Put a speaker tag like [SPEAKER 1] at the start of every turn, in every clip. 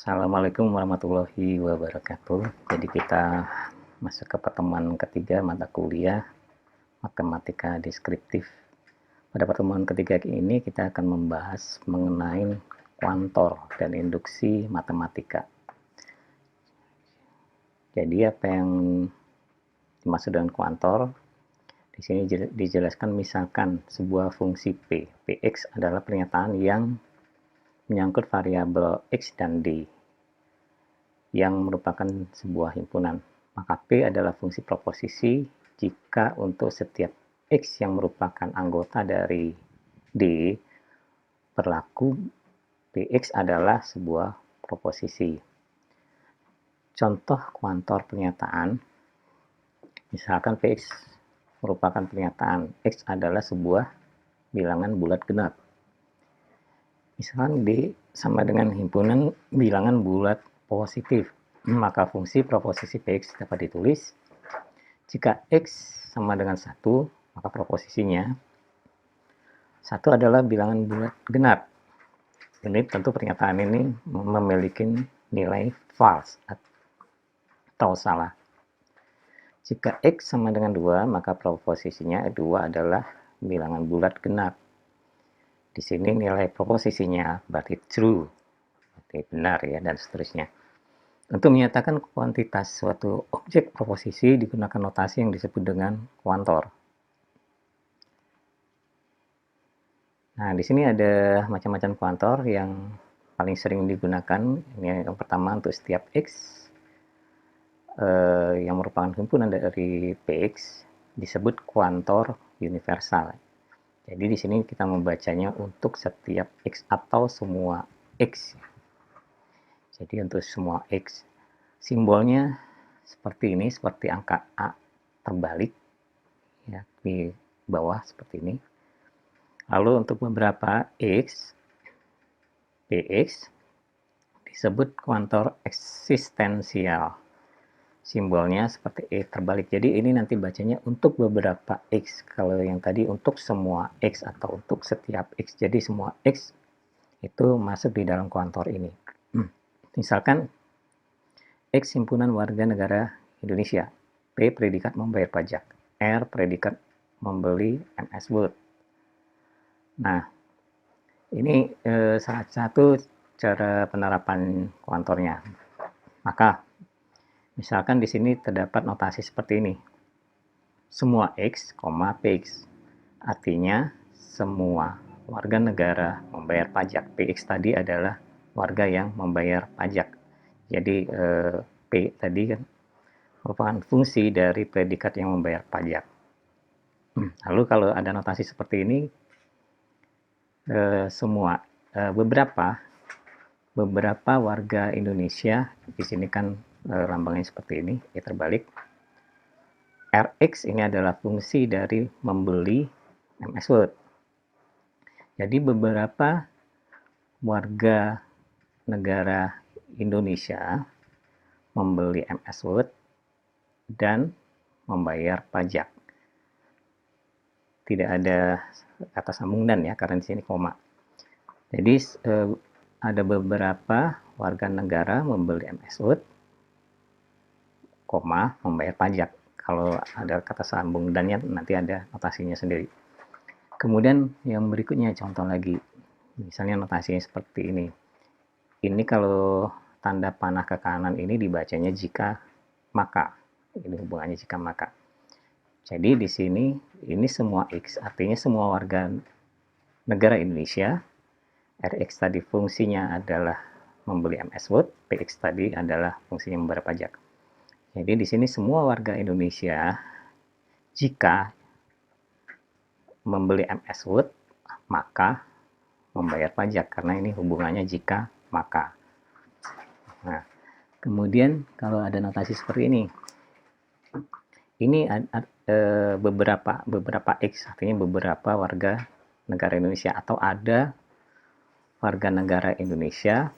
[SPEAKER 1] Assalamualaikum warahmatullahi wabarakatuh. Jadi kita masuk ke pertemuan ketiga mata kuliah matematika deskriptif. Pada pertemuan ketiga ini kita akan membahas mengenai kuantor dan induksi matematika. Jadi apa yang dimaksud dengan kuantor? Di sini dijelaskan misalkan sebuah fungsi P. Px adalah pernyataan yang menyangkut variabel X dan D yang merupakan sebuah himpunan. Maka P adalah fungsi proposisi jika untuk setiap X yang merupakan anggota dari D berlaku Px adalah sebuah proposisi. Contoh kuantor pernyataan, misalkan Px merupakan pernyataan X adalah sebuah bilangan bulat genap. Misalkan D sama dengan himpunan bilangan bulat positif, maka fungsi proposisi Px dapat ditulis jika X sama dengan 1, maka proposisinya 1 adalah bilangan bulat genap. Ini tentu pernyataan ini memiliki nilai false atau salah. Jika X sama dengan 2, maka proposisinya 2 adalah bilangan bulat genap. Di sini nilai proposisinya berarti true, berarti benar ya, dan seterusnya. Untuk menyatakan kuantitas suatu objek proposisi digunakan notasi yang disebut dengan kuantor. Nah, di sini ada macam-macam kuantor yang paling sering digunakan. Ini yang pertama untuk setiap X yang merupakan himpunan dari Px disebut kuantor universal. Jadi di sini kita membacanya untuk setiap X atau semua X. Jadi untuk semua X, simbolnya seperti ini, seperti angka A terbalik ya, di bawah seperti ini. Lalu untuk beberapa X, Px disebut kuantor eksistensial. Simbolnya seperti E terbalik. Jadi ini nanti bacanya untuk beberapa X. Kalau yang tadi untuk semua X atau untuk setiap X. Jadi semua X itu masuk di dalam kuantor ini. Misalkan X himpunan warga negara Indonesia. P predikat membayar pajak. R predikat membeli MS Word. Nah, ini salah satu cara penerapan kuantornya. Maka misalkan di sini terdapat notasi seperti ini. Semua X, Px. Artinya semua warga negara membayar pajak. Px tadi adalah warga yang membayar pajak. Jadi P tadi kan merupakan fungsi dari predikat yang membayar pajak. Lalu kalau ada notasi seperti ini, semua beberapa warga Indonesia, di sini kan lambangnya seperti ini, ya terbalik. Rx ini adalah fungsi dari membeli MS Word. Jadi beberapa warga negara Indonesia membeli MS Word dan membayar pajak. Tidak ada kata sambung dan ya, karena di sini koma. Jadi ada beberapa warga negara membeli MS Word, koma, membayar pajak. Kalau ada kata sambung dannya nanti ada notasinya sendiri. Kemudian yang berikutnya contoh lagi. Misalnya notasinya seperti ini. Ini kalau tanda panah ke kanan ini dibacanya jika maka. Ini hubungannya jika maka. Jadi di sini ini semua X, artinya semua warga negara Indonesia. Rx tadi fungsinya adalah membeli MS Word, Px tadi adalah fungsinya membayar pajak. Jadi di sini semua warga Indonesia jika membeli MS Word maka membayar pajak, karena ini hubungannya jika maka. Nah, kemudian kalau ada notasi seperti ini beberapa X, artinya beberapa warga negara Indonesia, atau ada warga negara Indonesia,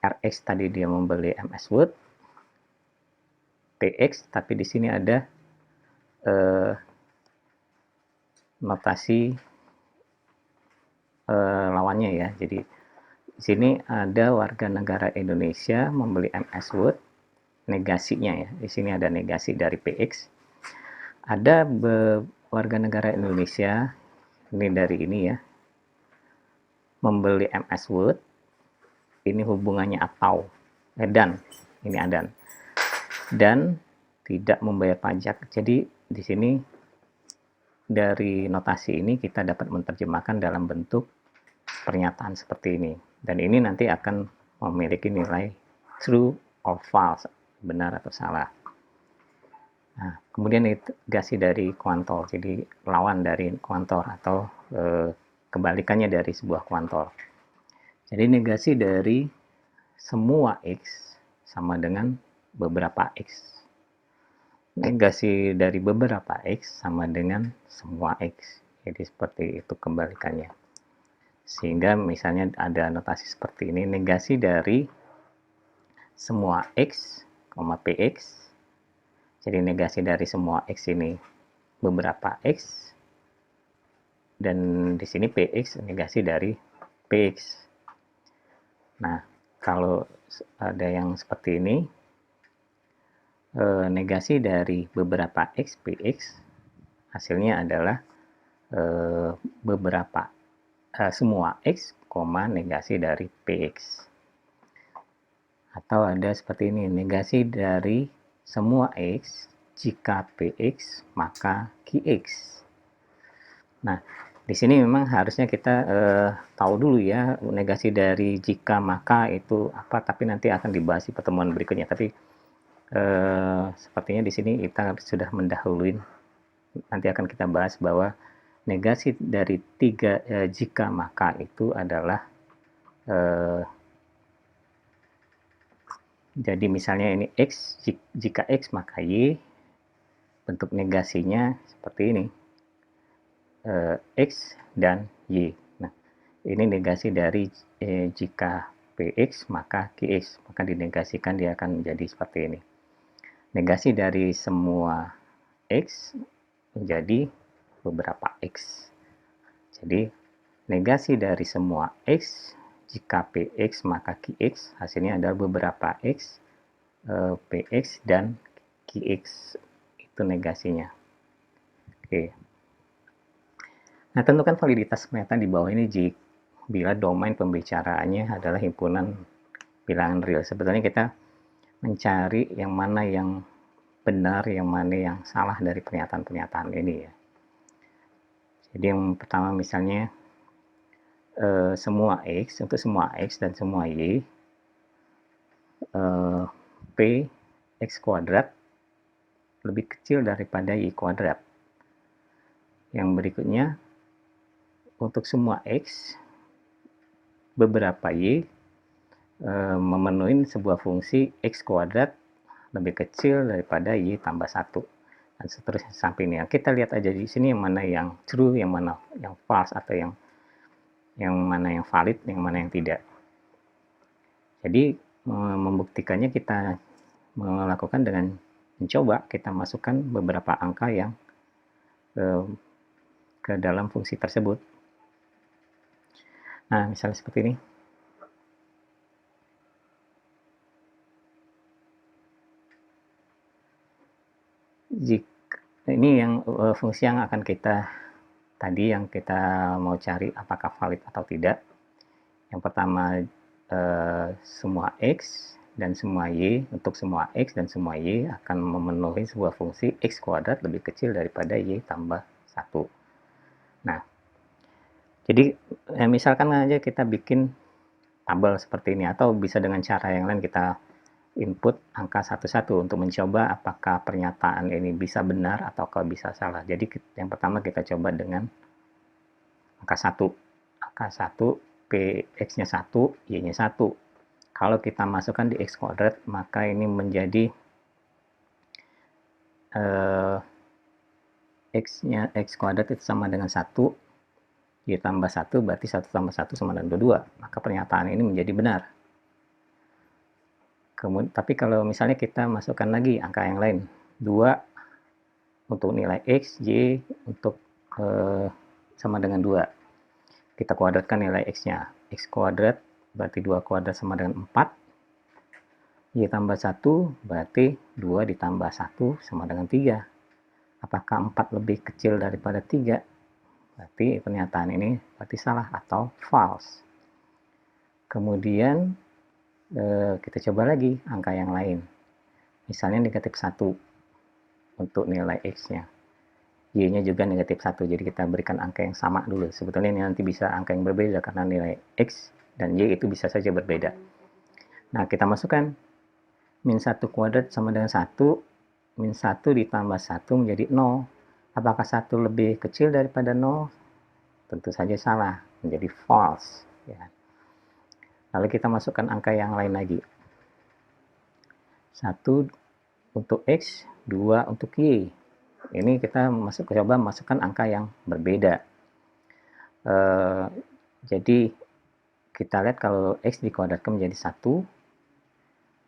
[SPEAKER 1] Rx tadi dia membeli MS Word, Px, tapi di sini ada notasi lawannya ya. Jadi di sini ada warga negara Indonesia membeli MS Word, negasinya ya. Di sini ada negasi dari PX. Ada warga negara Indonesia, ini dari ini ya, membeli MS Word, ini hubungannya atau, dan, ini adan, dan tidak membayar pajak. Jadi di sini dari notasi ini kita dapat menerjemahkan dalam bentuk pernyataan seperti ini. Dan ini nanti akan memiliki nilai true or false, benar atau salah. Nah, kemudian negasi dari kuantor, jadi lawan dari kuantor atau kebalikannya dari sebuah kuantor. Jadi negasi dari semua X sama dengan beberapa X. Negasi dari beberapa X sama dengan semua X. Jadi seperti itu kebalikannya. Sehingga misalnya ada notasi seperti ini, negasi dari semua X, PX. Jadi negasi dari semua X ini beberapa X, dan di sini PX negasi dari PX. Nah, kalau ada yang seperti ini, negasi dari beberapa X, PX, hasilnya adalah beberapa semua X, negasi dari PX. Atau ada seperti ini, negasi dari semua X, jika PX maka QX. Nah, di sini memang harusnya kita tahu dulu ya negasi dari jika maka itu apa, tapi nanti akan dibahas di pertemuan berikutnya. Tapi sepertinya di sini kita sudah mendahului. Nanti akan kita bahas bahwa negasi dari tiga jika maka itu adalah jadi misalnya ini X, jika X maka Y, bentuk negasinya seperti ini, X dan Y. Nah, ini negasi dari jika PX maka QX, maka dinegasikan dia akan menjadi seperti ini. Negasi dari semua X menjadi beberapa X. Jadi negasi dari semua X, jika PX maka QX, hasilnya adalah beberapa X, PX dan QX, itu negasinya. Oke. Nah, tentukan validitas pernyataan di bawah ini bila domain pembicaraannya adalah himpunan bilangan real. Sebetulnya kita mencari yang mana yang benar, yang mana yang salah dari pernyataan-pernyataan ini ya. Jadi yang pertama misalnya semua X, untuk semua X dan semua Y, P X kuadrat lebih kecil daripada Y kuadrat. Yang berikutnya, untuk semua X, beberapa Y memenuhi sebuah fungsi X kuadrat lebih kecil daripada Y tambah 1. Dan seterusnya sampai ini. Kita lihat aja di sini yang mana yang true, yang mana yang false, atau yang mana yang valid, yang mana yang tidak. Jadi membuktikannya kita melakukan dengan mencoba kita masukkan beberapa angka yang ke dalam fungsi tersebut. Nah, misalnya seperti ini. Ini yang fungsi yang akan kita tadi yang kita mau cari apakah valid atau tidak. Yang pertama semua X dan semua Y, untuk semua X dan semua Y akan memenuhi sebuah fungsi X kuadrat lebih kecil daripada Y tambah 1. Nah, jadi misalkan aja kita bikin tabel seperti ini, atau bisa dengan cara yang lain kita input angka satu-satu untuk mencoba apakah pernyataan ini bisa benar atau bisa salah. Jadi yang pertama kita coba dengan angka 1. Angka 1, PX-nya 1, Y-nya 1. Kalau kita masukkan di X kuadrat, maka ini menjadi X-nya X kuadrat itu sama dengan 1, Y tambah 1, berarti 1 tambah 1 sama dengan 22. Maka pernyataan ini menjadi benar. Kemudian, tapi kalau misalnya kita masukkan lagi angka yang lain, 2 untuk nilai X, Y untuk sama dengan 2. Kita kuadratkan nilai X-nya. X kuadrat berarti 2 kuadrat sama dengan 4. Y tambah 1 berarti 2 ditambah 1 sama dengan 3. Apakah 4 lebih kecil daripada 3? Berarti pernyataan ini berarti salah atau false. Kemudian kita coba lagi angka yang lain. Misalnya negatif 1 untuk nilai X-nya. Y-nya juga negatif 1. Jadi kita berikan angka yang sama dulu. Sebetulnya ini nanti bisa angka yang berbeda karena nilai X dan Y itu bisa saja berbeda. Nah, kita masukkan min 1 kuadrat sama dengan 1, min 1 ditambah 1 menjadi 0. Apakah 1 lebih kecil daripada 0? Tentu saja salah, menjadi false. Ya. Lalu kita masukkan angka yang lain lagi. 1 untuk X, 2 untuk Y. Ini kita coba masukkan angka yang berbeda. Jadi kita lihat kalau X dikuadratkan menjadi 1,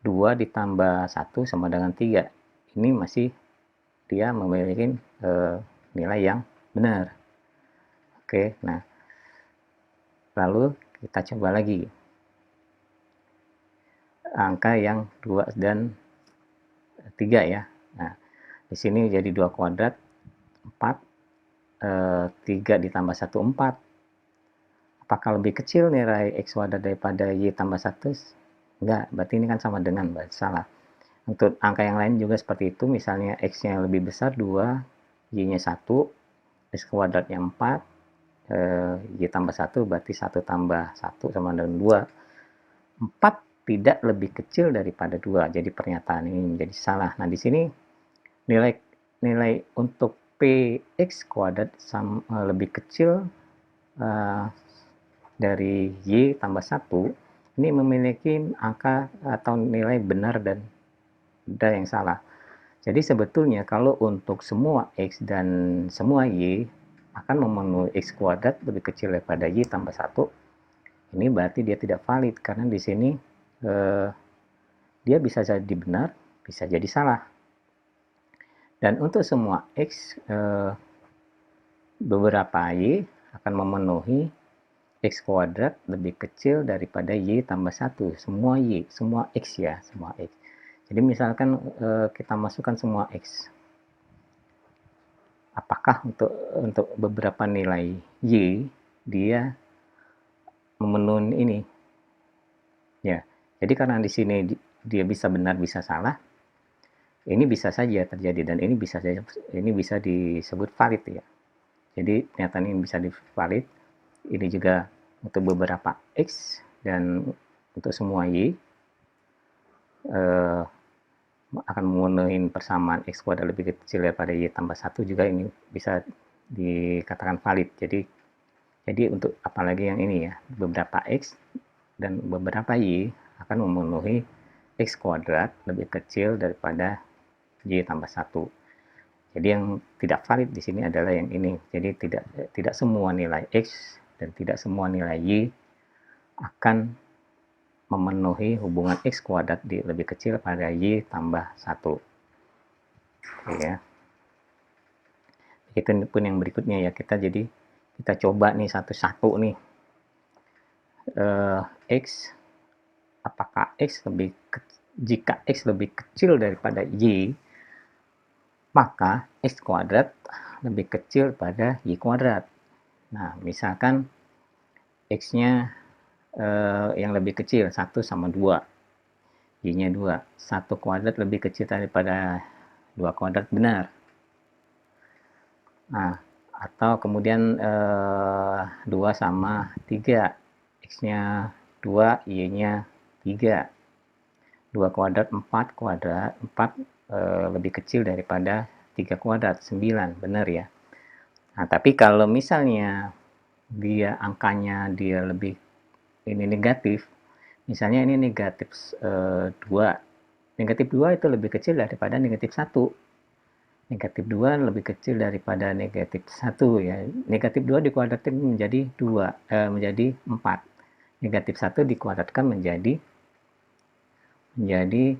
[SPEAKER 1] 2 ditambah 1 sama dengan 3. Ini masih dia memiliki nilai yang benar. Oke, nah lalu kita coba lagi angka yang 2 dan 3 ya. Nah, di sini jadi 2 kuadrat 4, 3 ditambah 1 4. Apakah lebih kecil nilai X kuadrat daripada Y tambah 1? Enggak, berarti ini kan sama dengan, berarti salah. Untuk angka yang lain juga seperti itu, misalnya X-nya lebih besar 2, Y-nya 1, X kuadratnya 4, Y tambah 1, berarti 1 tambah 1 sama dengan 2. 4 tidak lebih kecil daripada 2, jadi pernyataan ini menjadi salah. Nah, di sini nilai untuk Px kuadrat lebih kecil dari Y tambah 1, ini memiliki angka atau nilai benar dan ada yang salah. Jadi sebetulnya kalau untuk semua X dan semua Y akan memenuhi X kuadrat lebih kecil daripada Y tambah 1, ini berarti dia tidak valid karena di sini dia bisa jadi benar, bisa jadi salah. Dan untuk semua X, beberapa Y akan memenuhi X kuadrat lebih kecil daripada Y tambah 1. Semua Y, semua X ya, semua X. Jadi misalkan kita masukkan semua X. Apakah untuk beberapa nilai Y, dia memenuhi ini? Ya, jadi karena di sini dia bisa benar, bisa salah, ini bisa saja terjadi dan ini bisa disebut valid ya. Jadi pernyataan ini bisa divalid. Ini juga untuk beberapa X dan untuk semua Y akan memenuhi persamaan X kuadrat lebih kecil daripada Y tambah 1 juga ini bisa dikatakan valid. Jadi untuk apalagi yang ini ya, beberapa X dan beberapa Y akan memenuhi X kuadrat lebih kecil daripada Y tambah 1. Jadi yang tidak valid di sini adalah yang ini. Jadi tidak semua nilai X dan tidak semua nilai Y akan memenuhi hubungan X kuadrat lebih kecil pada Y tambah 1. Oke ya. Itu pun yang berikutnya ya, kita coba nih satu-satu nih. X, apakah jika X lebih kecil daripada Y, maka X kuadrat lebih kecil pada Y kuadrat. Nah, misalkan X-nya yang lebih kecil, 1 sama 2. Y-nya 2. 1 kuadrat lebih kecil daripada 2 kuadrat, benar. Nah, atau kemudian 2 sama 3. X-nya 2, Y-nya 3. 2 kuadrat, 4 kuadrat, 4 lebih kecil daripada 3 kuadrat, 9, benar ya. Nah, tapi kalau misalnya angkanya lebih ini negatif, misalnya ini negatif 2. Negatif 2 itu lebih kecil daripada negatif 1. Negatif 2 lebih kecil daripada negatif 1 ya. Negatif 2 dikuadratkan menjadi 4. Negatif 1 dikuadratkan menjadi 1.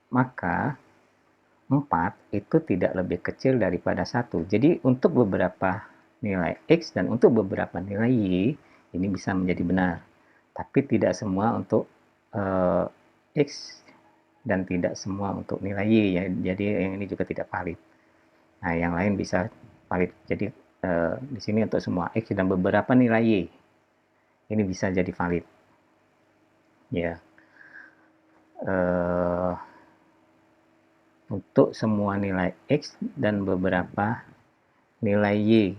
[SPEAKER 1] Maka 4 itu tidak lebih kecil daripada 1. Jadi untuk beberapa nilai X dan untuk beberapa nilai Y, ini bisa menjadi benar. Tapi tidak semua untuk X dan tidak semua untuk nilai Y ya. Jadi yang ini juga tidak valid. Nah, yang lain bisa valid. Jadi di sini untuk semua X dan beberapa nilai Y. Ini bisa jadi valid. Ya. Untuk semua nilai X dan beberapa nilai Y.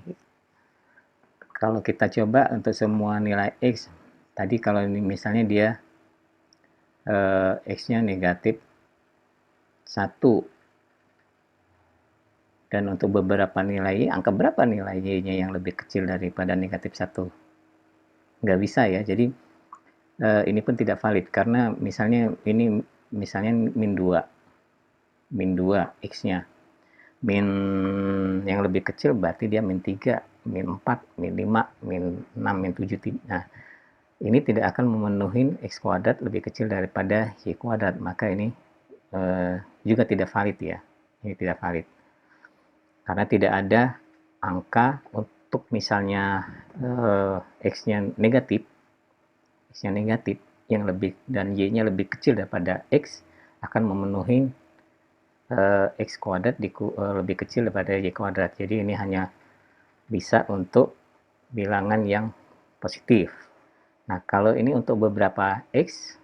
[SPEAKER 1] Kalau kita coba untuk semua nilai X, tadi kalau ini misalnya dia X-nya negatif 1, dan untuk beberapa nilai Y, angka berapa nilai Y-nya yang lebih kecil daripada negatif 1? Nggak bisa ya, jadi ini pun tidak valid, karena misalnya ini misalnya min 2 X-nya. Min yang lebih kecil berarti dia min 3, min 4, min 5, min 6, min 7. Nah, ini tidak akan memenuhi X kuadrat lebih kecil daripada Y kuadrat, maka ini juga tidak valid ya. Ini tidak valid. Karena tidak ada angka untuk misalnya X-nya negatif, yang lebih dan Y-nya lebih kecil daripada X, akan memenuhi X kuadrat lebih kecil daripada Y kuadrat. Jadi ini hanya bisa untuk bilangan yang positif. Nah, kalau ini untuk beberapa X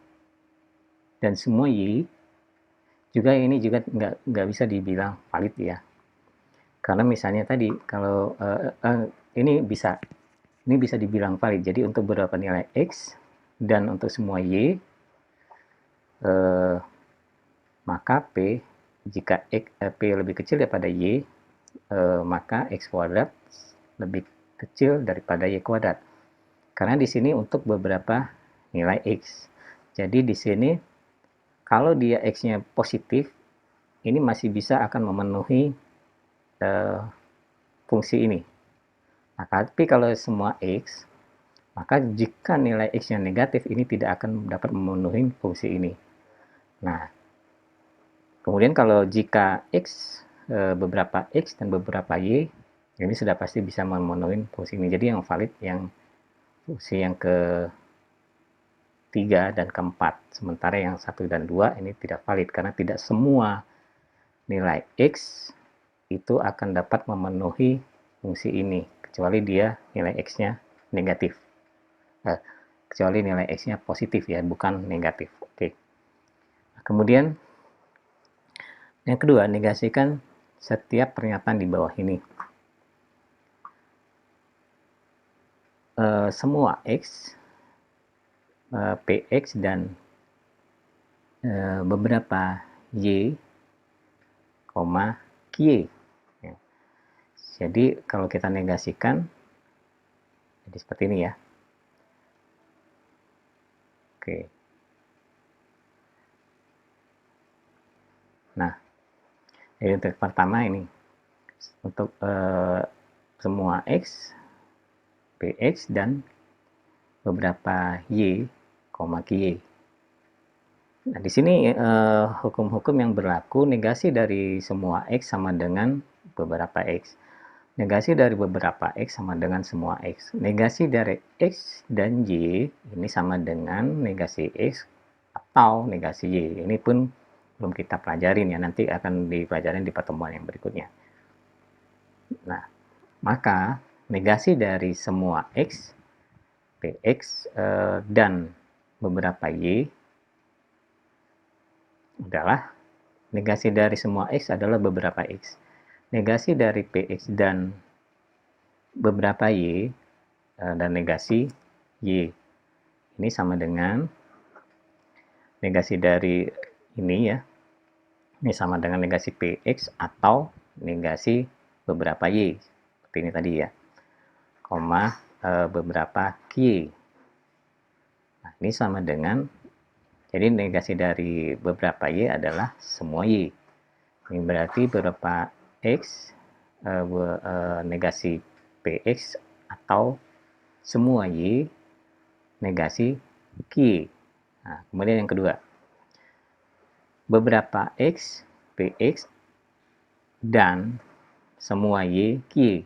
[SPEAKER 1] dan semua Y, juga ini juga nggak bisa dibilang valid ya. Karena misalnya tadi, kalau ini bisa dibilang valid. Jadi untuk beberapa nilai X dan untuk semua Y, maka P, jika P lebih kecil daripada Y, maka X kuadrat lebih kecil daripada Y kuadrat. Karena di sini untuk beberapa nilai X. Jadi di sini kalau dia X-nya positif, ini masih bisa akan memenuhi fungsi ini. Nah, tapi kalau semua X, maka jika nilai X yang negatif, ini tidak akan dapat memenuhi fungsi ini. Nah, kemudian kalau jika X, beberapa X dan beberapa Y, ini sudah pasti bisa memenuhi fungsi ini. Jadi yang valid yang fungsi yang ke-3 dan ke-4. Sementara yang 1 dan 2 ini tidak valid, karena tidak semua nilai X itu akan dapat memenuhi fungsi ini, kecuali dia nilai X-nya negatif. Kecuali nilai X-nya positif ya, bukan negatif. Oke. Kemudian yang kedua, negasikan setiap pernyataan di bawah ini. Semua X, Px dan beberapa Y, Ky. Ya. Jadi kalau kita negasikan, jadi seperti ini ya. Oke. Nah, jadi untuk pertama ini, untuk semua X, Px dan beberapa Y, Ky. Nah, di sini hukum-hukum yang berlaku, negasi dari semua X sama dengan beberapa X. Negasi dari beberapa X sama dengan semua X. Negasi dari X dan Y ini sama dengan negasi X atau negasi Y. Ini pun belum kita pelajarin ya, nanti akan dipelajarin di pertemuan yang berikutnya. Nah, maka negasi dari semua X, Px, dan beberapa Y adalah, negasi dari semua X adalah beberapa X. Negasi dari Px dan beberapa Y dan negasi Y ini sama dengan negasi dari ini ya. Ini sama dengan negasi Px atau negasi beberapa Y. Seperti ini tadi ya. Koma beberapa Ky. Nah, ini sama dengan, jadi negasi dari beberapa Y adalah semua Y. Ini berarti beberapa X negasi Px atau semua Y negasi Ky. Nah, kemudian yang kedua, beberapa X, Px, dan semua Y, Ky.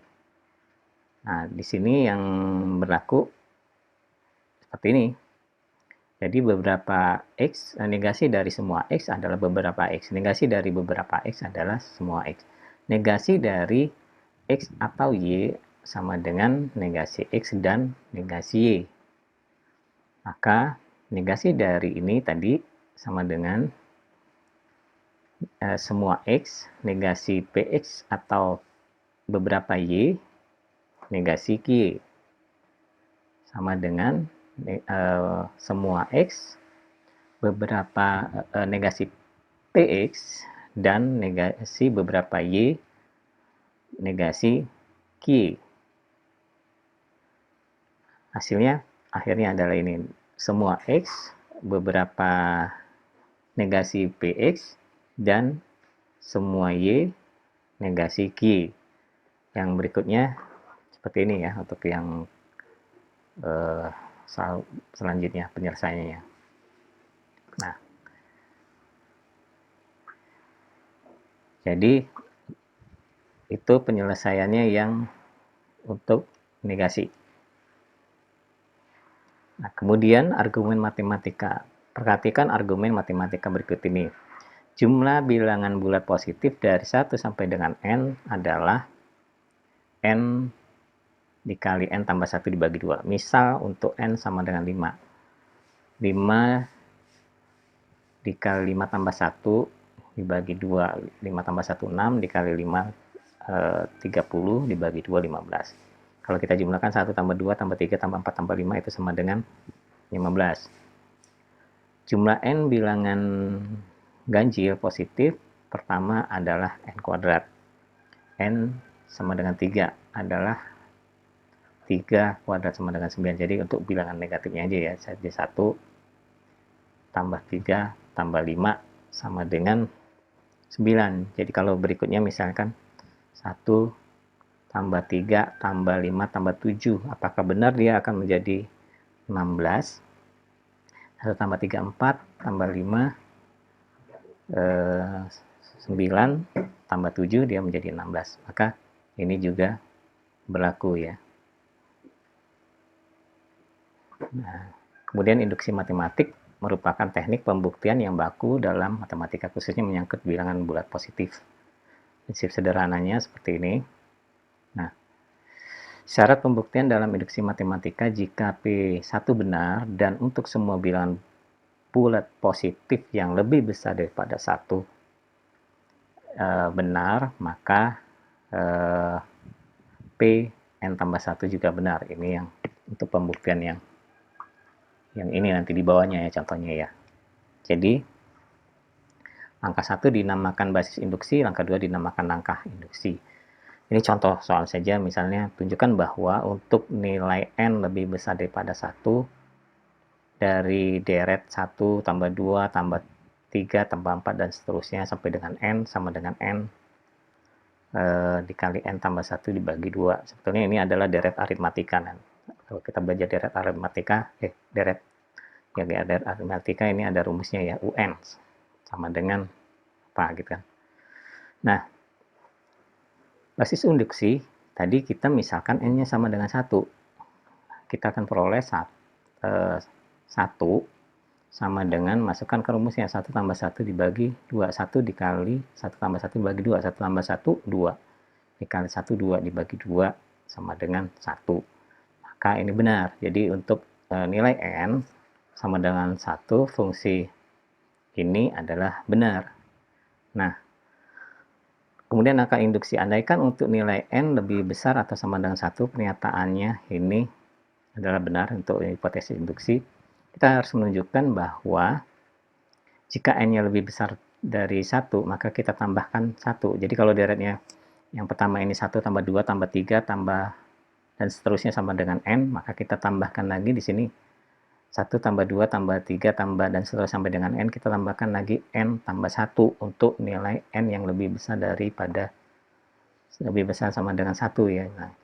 [SPEAKER 1] Nah, di sini yang berlaku seperti ini. Jadi beberapa X, negasi dari semua X adalah beberapa X. Negasi dari beberapa X adalah semua X. Negasi dari X atau Y sama dengan negasi X dan negasi Y. Maka negasi dari ini tadi sama dengan semua X, negasi PX atau beberapa Y, negasi Q. Sama dengan semua X, beberapa negasi PX, dan negasi beberapa Y, negasi Q. Hasilnya akhirnya adalah ini. Semua X, beberapa negasi PX, dan semua Y, negasi Q. Yang berikutnya seperti ini ya, untuk yang selanjutnya penyelesaiannya. Nah, jadi itu penyelesaiannya yang untuk negasi. Nah, kemudian argumen matematika. Perhatikan argumen matematika berikut ini. Jumlah bilangan bulat positif dari 1 sampai dengan N adalah N dikali N tambah 1 dibagi 2. Misal untuk N sama dengan 5. 5 dikali 5 tambah 1 dibagi 2. 5 tambah 1, 6. Dikali 5, 30. Dibagi 2, 15. Kalau kita jumlahkan 1 tambah 2 tambah 3 tambah 4 tambah 5 itu sama dengan 15. Jumlah N bilangan ganjil positif pertama adalah N kuadrat. N sama dengan 3 adalah 3 kuadrat sama dengan 9. Jadi untuk bilangan negatifnya aja ya. Jadi 1 tambah 3 tambah 5 sama dengan 9. Jadi kalau berikutnya misalkan 1 tambah 3 tambah 5 tambah 7. Apakah benar dia akan menjadi 16? 1 tambah 3, 4 tambah 5, 9 tambah 7 dia menjadi 16. Maka ini juga berlaku ya. Nah, kemudian induksi matematik merupakan teknik pembuktian yang baku dalam matematika, khususnya menyangkut bilangan bulat positif. Prinsip sederhananya seperti ini. Nah, syarat pembuktian dalam induksi matematika jika P1 benar dan untuk semua bilangan bulat positif yang lebih besar daripada 1 benar, maka P N tambah 1 juga benar. Ini yang untuk pembuktian yang ini nanti di bawahnya ya contohnya ya. Jadi langkah 1 dinamakan basis induksi, langkah 2 dinamakan langkah induksi. Ini contoh soal saja, misalnya tunjukkan bahwa untuk nilai N lebih besar daripada 1 dari deret 1 tambah 2 tambah 3 tambah 4 dan seterusnya sampai dengan N sama dengan N dikali N tambah 1 dibagi 2. Sebetulnya ini adalah deret aritmatika. Kalau kita belajar deret aritmatika, deret aritmatika ini ada rumusnya ya, UN sama dengan apa gitu kan. Nah, basis induksi tadi kita misalkan N-nya sama dengan 1. Kita akan peroleh 1 sama dengan masukkan ke rumusnya 1 tambah 1 dibagi 2. 1 dikali 1 tambah 1 dibagi 2. 1 tambah 1, 2. Dikali 1, 2 dibagi 2 sama dengan 1. Maka ini benar. Jadi untuk nilai N sama dengan 1, fungsi ini adalah benar. Nah, kemudian angka induksi. Andaikan untuk nilai N lebih besar atau sama dengan 1, pernyataannya ini adalah benar untuk hipotesis induksi. Kita harus menunjukkan bahwa jika N-nya lebih besar dari 1, maka kita tambahkan 1. Jadi kalau deretnya yang pertama ini 1 tambah 2 tambah 3 tambah dan seterusnya sama dengan N, maka kita tambahkan lagi di sini 1 tambah 2 tambah 3 tambah dan seterusnya sampai dengan N, kita tambahkan lagi N tambah 1 untuk nilai N yang lebih besar daripada lebih besar sama dengan 1 ya. Nah,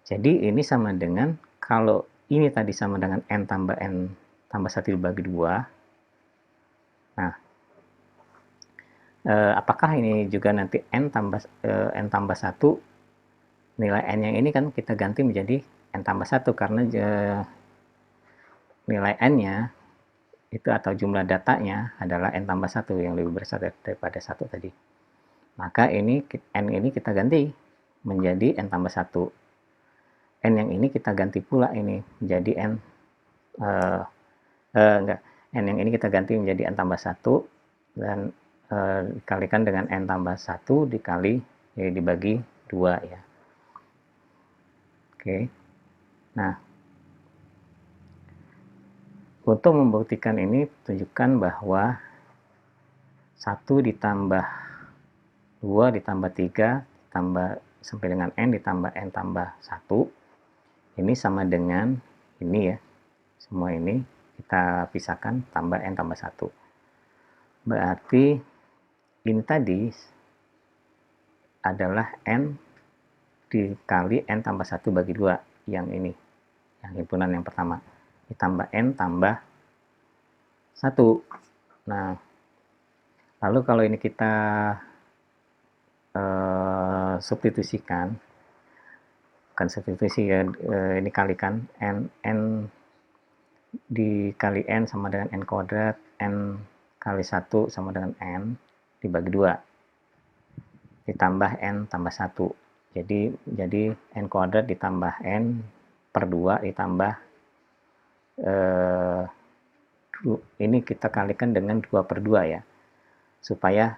[SPEAKER 1] jadi ini sama dengan kalau ini tadi sama dengan N tambah 1 dibagi 2. Nah, apakah ini juga nanti N tambah 1, nilai N yang ini kan kita ganti menjadi N tambah 1 karena nilai n-nya itu atau jumlah datanya adalah n tambah 1 yang lebih besar daripada 1 tadi. Maka n ini kita ganti menjadi n tambah 1. N yang ini kita ganti pula ini menjadi n enggak, n yang ini kita ganti menjadi n tambah 1 dan dikalikan dengan n tambah 1 dibagi 2 ya. Oke. Nah, untuk membuktikan ini, tunjukkan bahwa 1 ditambah 2 ditambah 3 ditambah sampai dengan n ditambah n tambah 1 ini sama dengan ini ya. Semua ini kita pisahkan tambah n tambah 1. Berarti ini tadi adalah n dikali n tambah 1 bagi 2 yang ini. Yang himpunan yang pertama. Ditambah n tambah 1. Nah, lalu kalau ini kita substitusikan, bukan substitusi ya, ini kalikan n dikali n sama dengan n kuadrat, n kali 1 sama dengan n dibagi 2 ditambah n tambah 1. Jadi n kuadrat ditambah n per 2 ditambah ini kita kalikan dengan 2 per 2 ya, supaya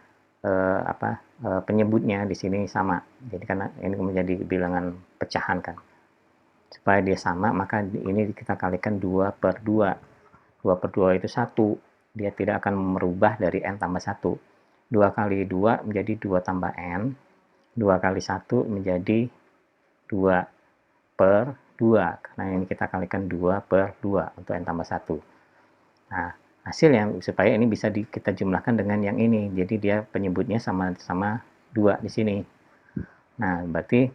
[SPEAKER 1] penyebutnya di sini sama. Jadi karena ini menjadi bilangan pecahan kan, supaya dia sama maka ini kita kalikan 2 per 2. 2 per 2 itu 1, dia tidak akan merubah dari n tambah 1. 2 kali 2 menjadi 2 tambah n, 2 kali 1 menjadi 2 per 2, karena ini kita kalikan 2 per 2 untuk n tambah 1. Nah, hasilnya supaya ini bisa kita jumlahkan dengan yang ini, jadi dia penyebutnya sama-sama 2 di sini. Nah, berarti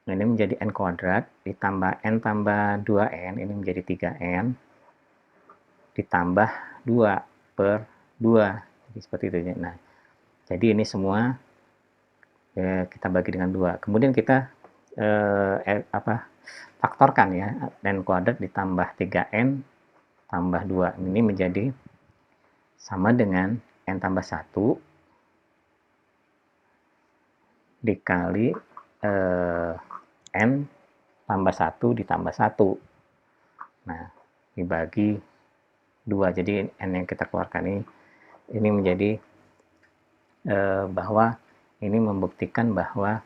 [SPEAKER 1] ini menjadi n kuadrat ditambah n tambah 2n, ini menjadi 3n ditambah 2 per 2. Jadi seperti itu. Nah, jadi ini semua kita bagi dengan 2. Kemudian kita faktorkan ya, n kuadrat ditambah 3n tambah 2. Ini menjadi sama dengan n tambah 1 dikali n tambah 1 ditambah 1. Nah, dibagi 2. Jadi n yang kita keluarkan ini menjadi bahwa ini membuktikan bahwa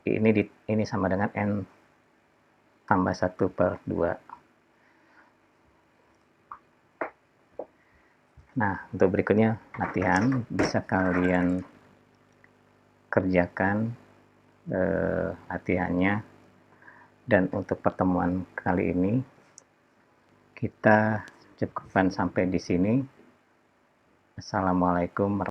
[SPEAKER 1] ini sama dengan n tambah 1 per 2. Nah, untuk berikutnya latihan bisa kalian kerjakan latihannya. Dan untuk pertemuan kali ini kita cukupkan sampai di sini. Assalamualaikum warahmatullahi wabarakatuh.